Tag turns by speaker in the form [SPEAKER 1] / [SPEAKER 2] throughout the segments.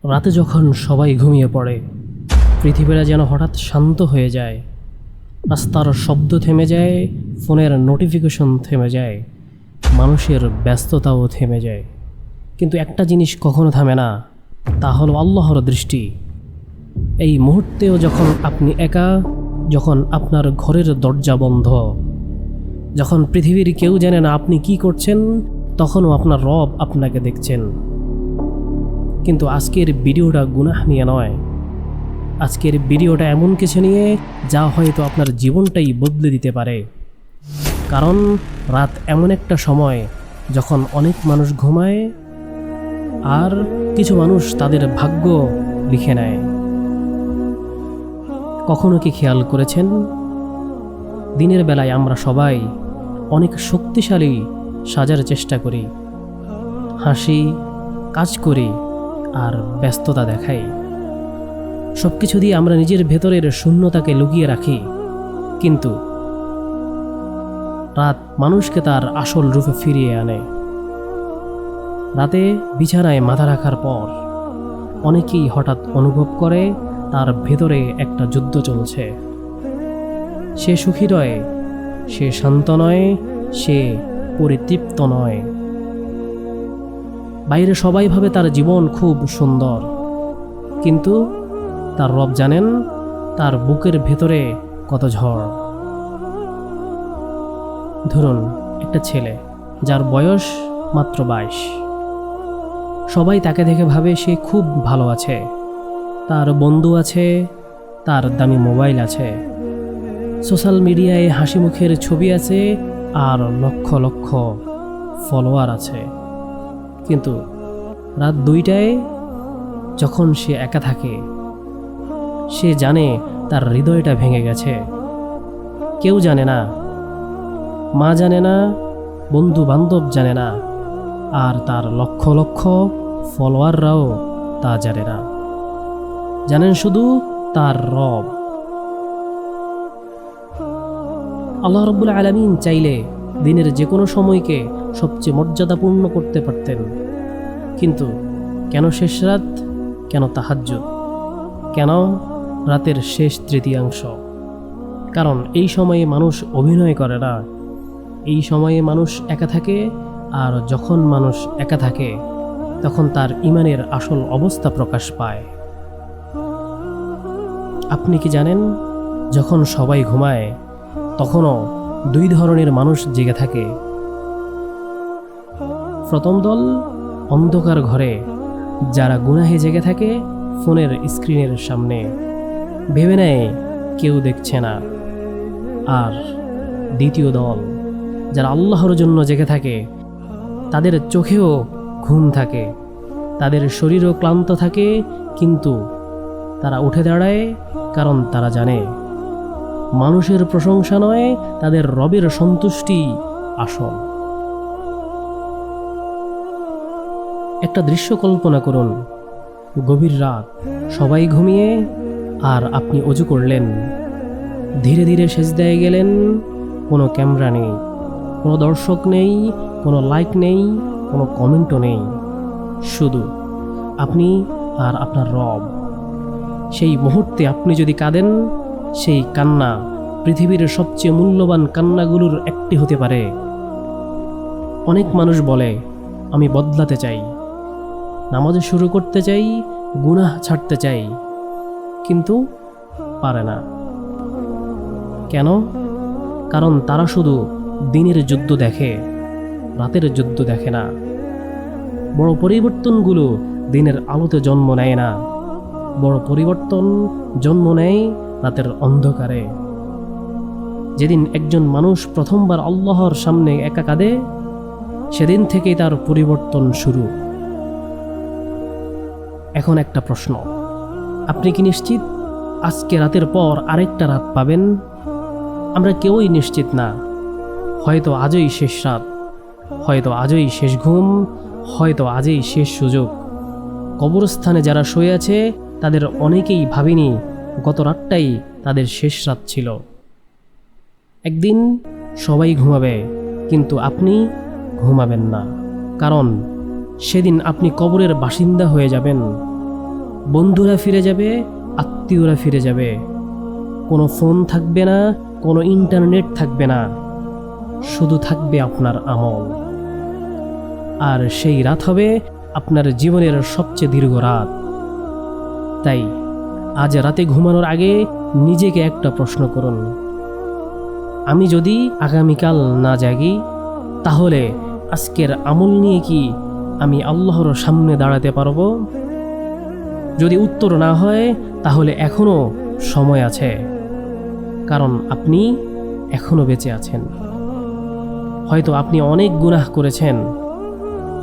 [SPEAKER 1] রাতে যখন সবাই ঘুমিয়ে পড়ে, পৃথিবীটা যেন হঠাৎ শান্ত হয়ে যায়। রাস্তার শব্দ থেমে যায়, ফোনের নোটিফিকেশন থেমে যায়, মানুষের ব্যস্ততাও থেমে যায়। কিন্তু একটা জিনিস কখনো থামে না, তা হলো আল্লাহর দৃষ্টি। এই মুহূর্তেও যখন আপনি একা, যখন আপনার ঘরের দরজা বন্ধ, যখন পৃথিবীর কেউ জানে না আপনি কি করছেন, তখনও আপনার রব আপনাকে দেখছেন। কিন্তু আজকের ভিডিওটা গুনাহ নিয়ে নয়, আজকের ভিডিওটা এমন কিছু নিয়ে যা হয়তো আপনার জীবনটাই বদলে দিতে পারে। কারণ রাত এমন একটা সময় যখন অনেক মানুষ ঘুমায় আর কিছু মানুষ তাদের ভাগ্য লিখে নেয়। কখনো কি খেয়াল করেছেন, দিনের বেলায় আমরা সবাই অনেক শক্তিশালী সাজার চেষ্টা করি, হাসি, কাজ করি আর ব্যস্ততা দেখাই। সব কিছু দিয়ে আমরা নিজের ভেতরের শূন্যতাকে লুকিয়ে রাখি। কিন্তু রাত মানুষকে তার আসল রূপে ফিরিয়ে আনে। রাতে বিছানায় মাথা রাখার পর অনেকেই হঠাৎ অনুভব করে তার ভেতরে একটা যুদ্ধ চলছে। সে সুখী নয়, সে শান্ত নয়, সে পরিতৃপ্ত নয়। বাইরে সবাই ভাবে তার জীবন খুব সুন্দর, কিন্তু তার রব জানেন তার বুকের ভেতরে কত ঝড়। ধরুন একটা ছেলে যার বয়স মাত্র 22, সবাই তাকে দেখে ভাবে সে খুব ভালো আছে, তার বন্ধু আছে, তার দামি মোবাইল আছে, সোশ্যাল মিডিয়ায় হাসি মুখের ছবি আছে আর লক্ষ লক্ষ ফলোয়ার আছে। কিন্তু রাত 2টায় যখন সে একা থাকে, সে জানে তার হৃদয়টা ভেঙে গেছে। কেউ জানে না, মা জানে না, বন্ধু বান্ধব জানে না, আর তার লক্ষ লক্ষ ফলোয়াররাও তা জানে না। জানেন শুধু তার রব। আল্লাহ রাব্বুল আলামিন চাইলে দিনের যে কোনো সময়কে সবচেয়ে মর্যাদাপূর্ণ করতে পারতেন, কিন্তু কেন শেষ রাত, কেন তাহাজ্জুদ, কেন রাতের শেষ তৃতীয়াংশ? কারণ এই সময়ে মানুষ অভিনয় করে না, এই সময়ে মানুষ একা থাকে। আর যখন মানুষ একা থাকে তখন তার ঈমানের আসল অবস্থা প্রকাশ পায়। আপনি কি জানেন, যখন সবাই ঘুমায় তখনও 2 ধরনের মানুষ জেগে থাকে। প্রথম দল অন্ধকার ঘরে, যারা গুনাহে জেগে থাকে ফোনের স্ক্রিনের সামনে, ভেবে নেয় কেউ দেখছে না। আর দ্বিতীয় দল যারা আল্লাহর জন্য জেগে থাকে, তাদের চোখেও ঘুম থাকে, তাদের শরীরও ক্লান্ত থাকে, কিন্তু তারা উঠে দাঁড়ায়, কারণ তারা জানে মানুষের প্রশংসা নয়, তাদের রবের সন্তুষ্টি আসল। একটা দৃশ্য কল্পনা করুন, গভীর রাত, সবাই ঘুমিয়ে, আর আপনি অজু করলেন, ধীরে ধীরে সেজদায় গেলেন। কোনো ক্যামেরা নেই, কোনো দর্শক নেই, কোনো লাইক নেই, কোনো কমেন্টও নেই, শুধু আপনি আর আপনার রব। সেই মুহূর্তে আপনি যদি কাঁদেন, সেই কান্না পৃথিবীর সবচেয়ে মূল্যবান কান্নাগুলোর একটি হতে পারে। অনেক মানুষ বলে, আমি বদলাতে চাই, নামাজ শুরু করতে চাই, গুনাহ ছাড়তে চাই, কিন্তু পারে না। কেন? কারণ তারা শুধু দিনের যুদ্ধ দেখে, রাতের যুদ্ধ দেখে না। বড় পরিবর্তনগুলো দিনের আলোতে জন্ম নেয় না, বড় পরিবর্তন জন্ম নেয় রাতের অন্ধকারে। যেদিন একজন মানুষ প্রথমবার আল্লাহর সামনে একা কাঁদে, সেদিন থেকেই তার পরিবর্তন শুরু। এখন একটা প্রশ্ন, আপনি কি নিশ্চিত আজকে রাতের পর আরেকটা রাত পাবেন? আমরা কেউই নিশ্চিত না। হয়তো আজই শেষ রাত, হয়তো আজই শেষ ঘুম, হয়তো আজই শেষ সুযোগ। কবরস্থানে যারা শুয়ে আছে তাদের অনেকেই ভাবেনি গত রাতটাই তাদের শেষ রাত ছিল। একদিন সবাই ঘুমাবে, কিন্তু আপনি ঘুমাবেন না, কারণ সেদিন আপনি কবরের বাসিন্দা হয়ে যাবেন। বন্ধুরা ফিরে যাবে, আত্মীয়রা ফিরে যাবে, কোনো ফোন থাকবে না, কোনো ইন্টারনেট থাকবে না, শুধু থাকবে আপনার আমল। আর সেই রাত হবে আপনার জীবনের সবচেয়ে দীর্ঘ রাত। তাই আজ রাতে ঘুমানোর আগে নিজেকে একটা প্রশ্ন করুন, আমি যদি আগামীকাল না জাগি, তাহলে আজকের আমল নিয়ে কি আমি আল্লাহর সামনে দাঁড়াতে পারবো? যদি উত্তর না হয়, তাহলে এখনো সময় আছে, কারণ আপনি এখনো বেঁচে আছেন। হয়তো আপনি অনেক গুনাহ করেছেন,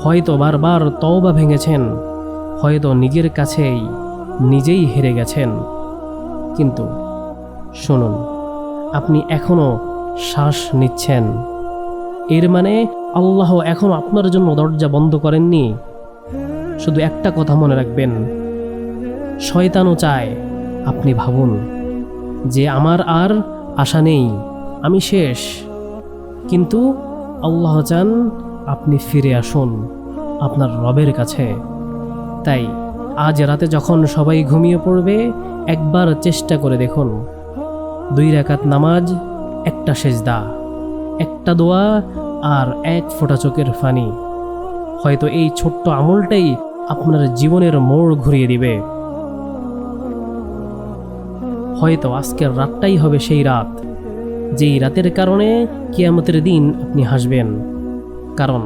[SPEAKER 1] হয়তো বারবার তওবা ভেঙেছেন, হয়তো নিজের কাছেই নিজেই হেরে গেছেন, কিন্তু শুনুন, আপনি এখনো শ্বাস নিচ্ছেন। এর মানে আল্লাহ এখনো আপনার জন্য দরজা বন্ধ করেননি। শুধু একটা কথা মনে রাখবেন, শয়তানও চায় আপনি ভাবুন যে আমার আর আশা নেই, আমি শেষ। কিন্তু আল্লাহ চান আপনি ফিরে আসুন আপনার রবের কাছে। তাই আজ রাতে যখন সবাই ঘুমিয়ে পড়বে, একবার চেষ্টা করে দেখুন, 2 রাকাত নামাজ, একটা সেজদা, একটা দোয়া আর 1 ফোঁটা চোখের পানি। হয়তো এই ছোট্ট আমলটাই আপনার জীবনের মোড় ঘুরিয়ে দিবে। হয়তো আজকের রাতটাই হবে সেই রাত, যেই রাতের কারণে কিয়ামতের দিন আপনি হাসবেন। কারণ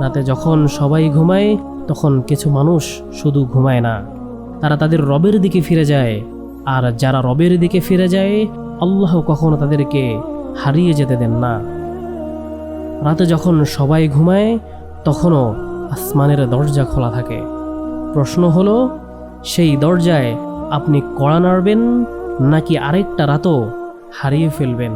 [SPEAKER 1] রাতে যখন সবাই ঘুমায়, তখন কিছু মানুষ শুধু ঘুমায় না, তারা তাদের রবের দিকে ফিরে যায়। আর যারা রবের দিকে ফিরে যায়, আল্লাহ কখনো তাদেরকে হারিয়ে যেতে দেন না। রাতে যখন সবাই ঘুমায়, তখনও আসমানের দরজা খোলা থাকে। প্রশ্ন হলো, সেই দরজায় আপনি কড়া নাড়বেন নাকি আরেকটা রাতও হারিয়ে ফেলবেন?